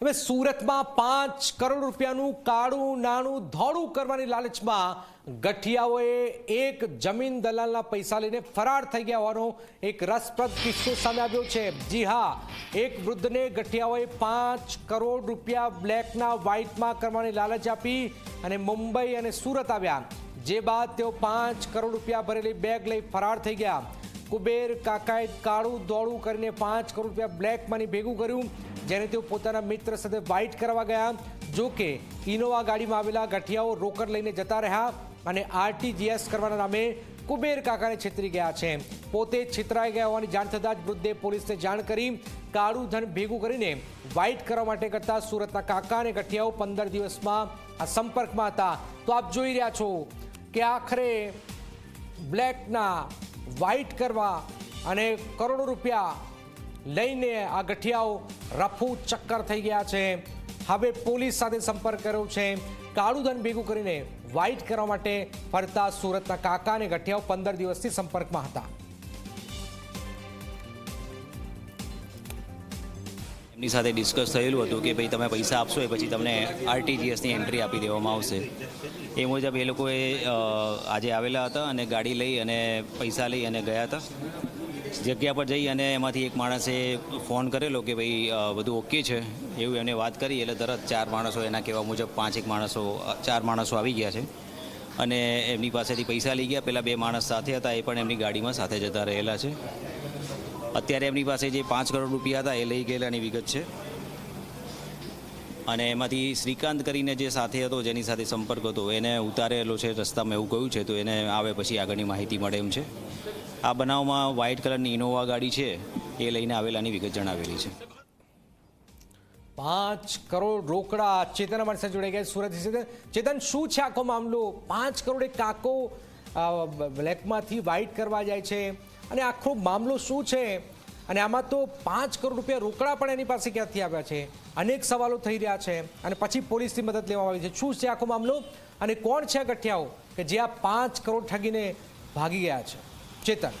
હવે સુરતમાં 5 કરોડ રૂપિયાનું કાળું નાણું ધોળું કરવાની લાલચમાં ગઠિયાઓએ એક જમીન દલાલના પૈસા લઈને ફરાર થઈ ગયા હોવાનો એક રસપ્રદ કિસ્સો સામે આવ્યો છે। જી હા, એક વૃદ્ધને ગઠિયાઓએ 5 કરોડ રૂપિયા બ્લેકના વ્હાઇટમાં કરવાની લાલચ આપી અને મુંબઈ અને સુરત આવ્યા, જે બાદ તેઓ 5 કરોડ રૂપિયા ભરેલી બેગ લઈ ફરાર થઈ ગયા। કુબેર કાકાએ કાળું ધોળું કરીને 5 કરોડ રૂપિયા બ્લેક મની ભેગું કર્યું, જેને તેઓ પોતાના મિત્ર સાથે વ્હાઇટ કરવા ગયા। જો કે ઇનોવા ગાડીમાં આવેલા ગઠિયાઓ રોકડ લઈને જતા રહ્યા અને આરટીજીએસ કરવાના નામે કુબેર કાકાને છેતરી ગયા છે। પોતે છેતરાઈ ગયા હોવાની જાણ થતાં જ વૃદ્ધે પોલીસને જાણ કરી કાળું ધન ભેગું કરીને વ્હાઇટ કરવા માટે કરતા સુરતના કાકા અને ગઠિયાઓ 15 દિવસમાં આ સંપર્કમાં હતા। તો આપ જોઈ રહ્યા છો કે આખરે બ્લેકના વ્હાઇટ કરવા અને કરોડો રૂપિયા લઈને આ ગઠિયાઓ રફુ ચક્કર થઈ ગયા છે। હવે પોલીસ સાથે સંપર્ક કર્યો છે। કાળું ધન ભેગું કરીને વ્હાઇટ કરવા માટે ફરતા સુરતના કાકા અને ગઠિયાઓ 15 દિવસથી સંપર્કમાં હતા। એમની સાથે ડિસ્કસ થયેલું હતું કે ભાઈ તમે પૈસા આપશો એ પછી તમને આરટીજીએસની એન્ટ્રી આપી દેવામાં આવશે। એ મુજબ એ લોકોએ આજે આવેલા હતા અને ગાડી લઈ અને પૈસા લઈ અને ગયા હતા। જગ્યા પર જઈ અને એમાંથી એક માણસે ફોન કરેલો કે ભાઈ બધું ઓકે છે એવું એમને વાત કરી, એટલે તરત 4 માણસો એના કહેવા મુજબ 4 માણસો આવી ગયા છે અને એમની પાસેથી પૈસા લઈ ગયા। પહેલાં 2 માણસ સાથે હતા, એ પણ એમની ગાડીમાં સાથે જતા રહેલા છે। અત્યારે એમની પાસે જે 5 કરોડ રૂપિયા હતા એ લઈ ગયેલાની વિગત છે અને એમાંથી શ્રીકાંત કરીને જે સાથે હતો, જેની સાથે સંપર્ક હતો, એને ઉતારેલો છે રસ્તામાં એવું કહ્યું છે, તો એને આવે પછી આગળની માહિતી મળે એમ છે। આ બનાવમાં વ્હાઇટ કલરની ઇનોવા ગાડી છે એ લઈને આવેલાની વિગત જણાવેલી છે। 5 કરોડ રોકડા। ચેતન અમારી સાથે જોડાઈ ગયા સુરતથી। ચેતન, શું છે આખો મામલો? 5 કરોડ એક કાકો બ્લેકમાંથી વ્હાઇટ કરવા જાય છે અને આખો મામલો શું છે? અને આમાં તો 5 કરોડ રૂપિયા રોકડા પણ એની પાસે ક્યાંથી આવ્યા છે? અનેક સવાલો થઈ રહ્યા છે અને પછી પોલીસની મદદ લેવામાં આવી છે। શું છે આખો મામલો અને કોણ છે આ ગઠિયાઓ કે જે આ 5 કરોડ ઠગીને ભાગી ગયા છે? ચેતન,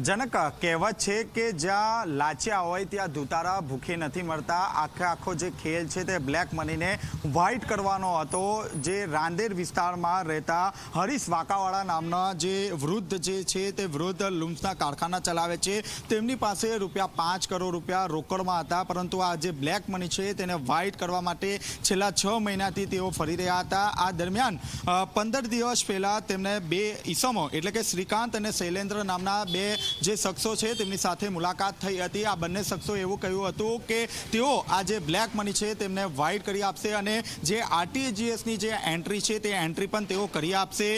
જનક, કહેવત છે કે જ્યાં લાચ્યા હોય ત્યાં ધુતારા ભૂખે નથી મળતા। આખો જે ખેલ છે તે બ્લેક મનીને વ્હાઇટ કરવાનો હતો। જે રાંદેર વિસ્તારમાં રહેતા હરીશ વાકાવાળા નામના જે વૃદ્ધ જે છે તે વૃદ્ધ લુમ્સના કારખાના ચલાવે છે, તેમની પાસે ₹5 કરોડ રોકડમાં હતા, પરંતુ આ જે બ્લેક મની છે તેને વ્હાઇટ કરવા માટે છેલ્લા 6 મહિનાથી તેઓ ફરી રહ્યા હતા। આ દરમિયાન 15 દિવસ પહેલા તેમને 2 ઈસમો એટલે કે શ્રીકાંત અને શૈલેન્દ્ર નામના 2 જે શખ્સો છે તેમની સાથે મુલાકાત થઈ હતી। આ બંને શખ્સો એવું કહ્યું હતું કે તેઓ આ જે બ્લેક મની છે તેમને વ્હાઇટ કરી આપશે અને જે આરટીજીએસની જે એન્ટ્રી છે તે એન્ટ્રી પણ તેઓ કરી આપશે,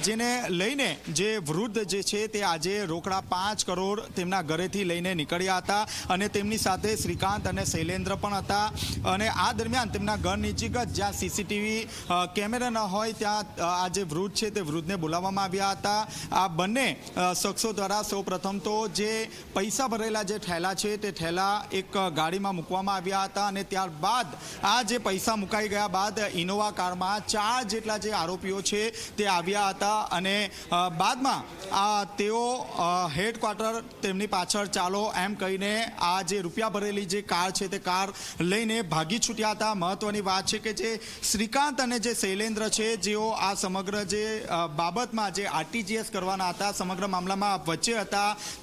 જેને લઈને જે વૃદ્ધ જે છે તે આજે રોકડા 5 કરોડ તેમના ઘરેથી લઈને નીકળ્યા હતા અને તેમની સાથે શ્રીકાંત અને શૈલેન્દ્ર પણ હતા। અને આ દરમિયાન તેમના ઘર નજીક જ જ્યાં સીસીટીવી કેમેરા ન હોય ત્યાં આ જે વૃદ્ધ છે તે વૃદ્ધને બોલાવવામાં આવ્યા હતા। આ બંને શખ્સો દ્વારા પ્રથમ તો જે પૈસા ભરેલા જે ઠેલા છે તે ઠેલા એક ગાડીમાં મૂકવામાં આવ્યા હતા અને ત્યારબાદ આ જે પૈસા મુકાઈ ગયા બાદ ઇનોવા કારમાં 4 જેટલા જે આરોપીઓ છે તે આવ્યા હતા અને બાદમાં તેઓ હેડક્વાર્ટર તેમની પાછળ ચાલો એમ કહીને આ જે રૂપિયા ભરેલી જે કાર છે તે કાર લઈને ભાગી છૂટ્યા હતા। મહત્વની વાત છે કે જે શ્રીકાંત અને જે શૈલેન્દ્ર છે, જેઓ આ સમગ્ર જે બાબતમાં જે આરટીજીએસ કરવાના હતા, સમગ્ર મામલામાં વચ્ચે હતા,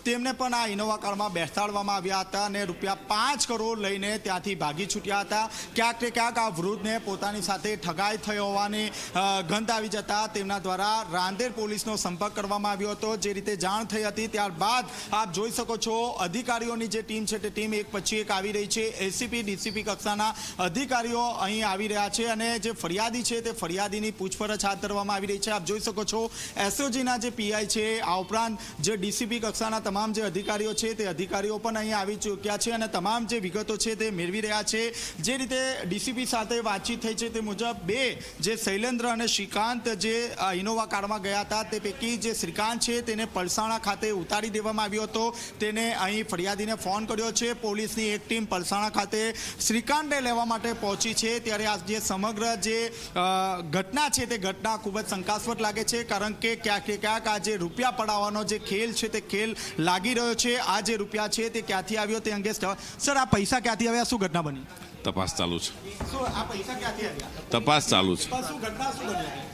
તેમને પણ આ ઇનોવા કારમાં બેસાડવામાં આવ્યા હતા અને ₹5 કરોડ લઈને ત્યાંથી ભાગી છૂટ્યા હતા। ક્યાંક ને ક્યાંક આ વૃદ્ધને પોતાની સાથે ઠગાઈ થઈ હોવાની ગંધ આવી જતા તેમના દ્વારા રાંદેર પોલીસનો સંપર્ક કરવામાં આવ્યો હતો। જે રીતે જાણ થઈ હતી ત્યારબાદ આપ જોઈ શકો છો અધિકારીઓની જે ટીમ છે તે ટીમ એક પછી એક આવી રહી છે। એસીપી ડીસીપી કક્ષાના અધિકારીઓ અહીં આવી રહ્યા છે અને જે ફરિયાદી છે તે ફરિયાદીની પૂછપરછ હાથ ધરવામાં આવી રહી છે। આપ જોઈ શકો છો એસઓજીના જે પીઆઈ છે, આ ઉપરાંત જે ડીસીપી કક્ષાના તમામ જે અધિકારીઓ છે તે અધિકારીઓ પણ અહીં આવી ચૂક્યા છે અને તમામ જે વિગતો છે તે મેળવી રહ્યા છે। જે રીતે ડીસીપી સાથે વાતચીત થઈ છે તે મુજબ 2 જે શૈલેન્દ્ર અને શ્રીકાંત જે ઇનોવા કારમાં ગયા હતા, તે પૈકી જે શ્રીકાંત છે તેને પલસાણા ખાતે ઉતારી દેવામાં આવ્યો હતો। તેને અહીં ફરિયાદીને ફોન કર્યો છે। પોલીસની એક ટીમ પલસાણા ખાતે શ્રીકાંતને લેવા માટે પહોંચી છે। ત્યારે આ જે સમગ્ર જે ઘટના છે તે ઘટના ખૂબ જ શંકાસ્પદ લાગે છે, કારણ કે ક્યાંક આ જે રૂપિયા પડાવવાનો જે ખેલ છે તે તે ખેલ લાગી રહ્યો છે. આ જે રૂપિયા છે તે ક્યાંથી આવ્યો તે અંગે સર આ પૈસા ક્યાંથી આવ્યા, શું ઘટના બની? તપાસ ચાલુ છે. શું આ પૈસા ક્યાંથી આવ્યા? તપાસ ચાલુ છે. શું ઘટના શું બની હતી?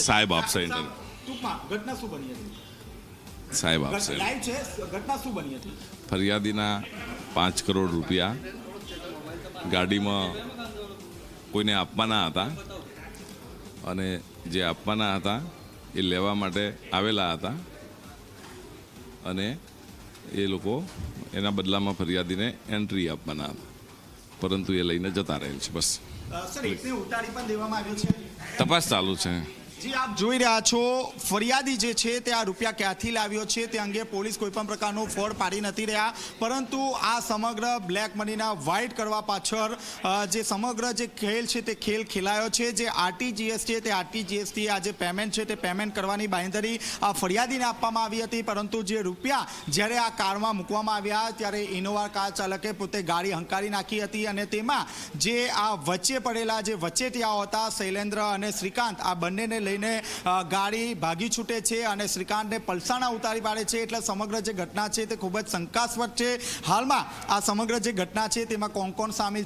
સાહેબ આપશે ઇન્ટરવ્યુ. ટૂંકમાં ઘટના શું બની હતી? સાહેબ આપશે. લાઈવ છે, ઘટના શું બની હતી? ફરિયાદીના 5 કરોડ રૂપિયા ગાડીમાં કોઈને આપવાના હતા અને જે આપવાના હતા એ લેવા માટે આવેલા હતા અને એ લોકો એના બદલામાં ફરિયાદીને એન્ટ્રી આપવાના હતા, પરંતુ એ લઈને જતા રહેલ છે. બસ સર એકને ઉતારી પણ દેવામાં આવ્યો છે. તપાસ ચાલુ છે. જી આપ જોઈ રહ્યા છો, ફરિયાદી જે છે તે આ રૂપિયા ક્યાંથી લાવ્યો છે તે અંગે પોલીસ કોઈ પણ પ્રકારનું ફોડ પાડી નથી રહ્યા, પરંતુ આ સમગ્ર બ્લેક મનીના વ્હાઇટ કરવા પાછળ જે સમગ્ર જે ખેલ છે તે ખેલ ખેલાયો છે. જે આરટીજીએસ છે તે આરટીજીએસથી આ જે પેમેન્ટ છે તે પેમેન્ટ કરવાની બાંયધરી આ ફરિયાદીને આપવામાં આવી હતી, પરંતુ જે રૂપિયા જ્યારે આ કારમાં મૂકવામાં આવ્યા ત્યારે ઇનોવા કાર ચાલકે પોતે ગાડી હંકારી નાખી હતી અને તેમાં જે આ વચ્ચે પડેલા જે વચેટિયાઓ હતા શૈલેન્દ્ર અને શ્રીકાંત, આ બંનેને લઈને ગાડી ભાગી છૂટે છે અને શ્રીકાંતને પલસાણા ઉતારી પાડે છે. એટલે સમગ્ર જે ઘટના છે તે ખૂબ જ શંકાસ્પદ છે. હાલમાં આ સમગ્ર જે ઘટના છે તેમાં કોણ કોણ સામેલ છે